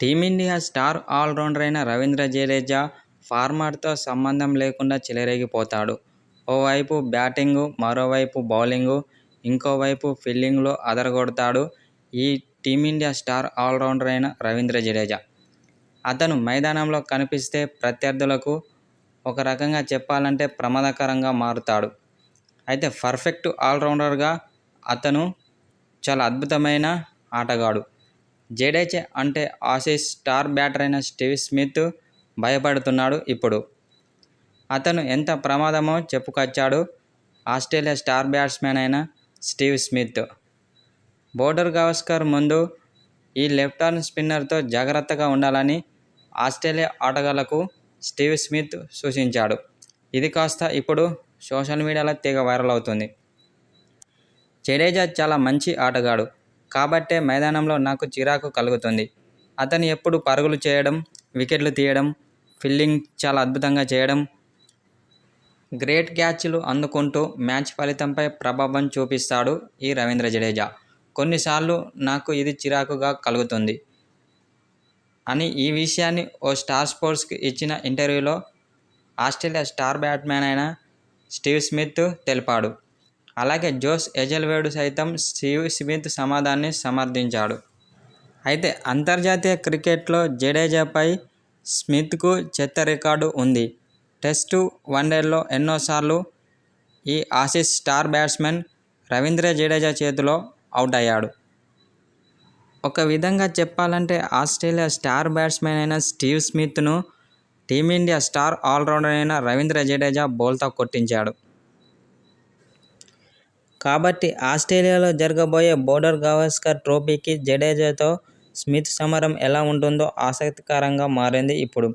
Team India star allrounder అయిన రవీంద్ర జడేజా ఫార్మాట్తో సంబంధం లేకుండా చెలరేగిపోతాడు. ఓవైపు బ్యాటింగు, మరోవైపు బౌలింగు, ఇంకోవైపు ఫీల్డింగ్లో అదరగొడతాడు ఈ టీమిండియా స్టార్ ఆల్రౌండర్ అయిన రవీంద్ర జడేజా. అతను మైదానంలో కనిపిస్తే ప్రత్యర్థులకు ఒక రకంగా చెప్పాలంటే ప్రమాదకరంగా మారుతాడు. అయితే పర్ఫెక్ట్ ఆల్రౌండర్గా అతను చాలా అద్భుతమైన ఆటగాడు. జడేజా అంటే ఆసీస్ స్టార్ బ్యాటర్ అయిన స్టీవ్ స్మిత్ భయపడుతున్నాడు ఇప్పుడు. అతను ఎంత ప్రమాదమో చెప్పుకొచ్చాడు ఆస్ట్రేలియా స్టార్ బ్యాట్స్మెన్ అయిన స్టీవ్ స్మిత్. బోర్డర్ గవాస్కర్ ముందు ఈ లెఫ్ట్ ఆర్మ్ స్పిన్నర్తో జాగ్రత్తగా ఉండాలని ఆస్ట్రేలియా ఆటగాళ్లకు స్టీవ్ స్మిత్ సూచించాడు. ఇది కాస్త ఇప్పుడు సోషల్ మీడియాలో తెగ వైరల్ అవుతుంది. జడేజా చాలా మంచి ఆటగాడు కాబట్టే మైదానంలో నాకు చిరాకు కలుగుతుంది. అతను ఎప్పుడు పరుగులు చేయడం, వికెట్లు తీయడం, ఫీల్డింగ్ చాలా అద్భుతంగా చేయడం, గ్రేట్ క్యాచ్లు అందుకుంటూ మ్యాచ్ ఫలితంపై ప్రభావం చూపిస్తాడు ఈ రవీంద్ర జడేజా. కొన్నిసార్లు నాకు ఇది చిరాకుగా కలుగుతుంది అని ఈ విషయాన్ని ఓ స్టార్ స్పోర్ట్స్కి ఇచ్చిన ఇంటర్వ్యూలో ఆస్ట్రేలియా స్టార్ బ్యాట్స్మెన్ అయిన స్టీవ్ స్మిత్ తెలిపాడు. అలాగే జోస్ హేజల్వుడ్ సైతం స్టీవ్ స్మిత్ సమాధానాన్ని సమర్థించాడు. అయితే అంతర్జాతీయ క్రికెట్లో జడేజాపై స్మిత్కు చెత్త రికార్డు ఉంది. టెస్టు, వన్డేల్లో ఎన్నోసార్లు ఈ Aussies star batsmen Ravindra Jadeja చేతిలో అవుట్ అయ్యాడు. ఒక విధంగా చెప్పాలంటే ఆస్ట్రేలియా స్టార్ బ్యాట్స్మెన్ అయిన స్టీవ్ స్మిత్ను టీమిండియా స్టార్ ఆల్రౌండర్ అయిన రవీంద్ర జడేజా బోల్తా కొట్టించాడు. కాబట్టి ఆస్ట్రేలియాలో జరగబోయే బోర్డర్ గవాస్కర్ ట్రోఫీకి జడేజాతో స్మిత్ సమరం ఎలా ఉంటుందో ఆసక్తికరంగా మారింది ఇప్పుడు.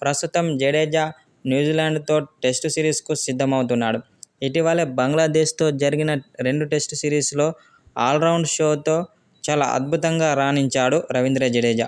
ప్రస్తుతం జడేజా న్యూజిలాండ్తో టెస్టు సిరీస్కు సిద్ధమవుతున్నాడు. ఇటీవలే బంగ్లాదేశ్తో జరిగిన 2 టెస్టు సిరీస్లో ఆల్రౌండ్ షోతో చాలా అద్భుతంగా రాణించాడు రవీంద్ర జడేజా.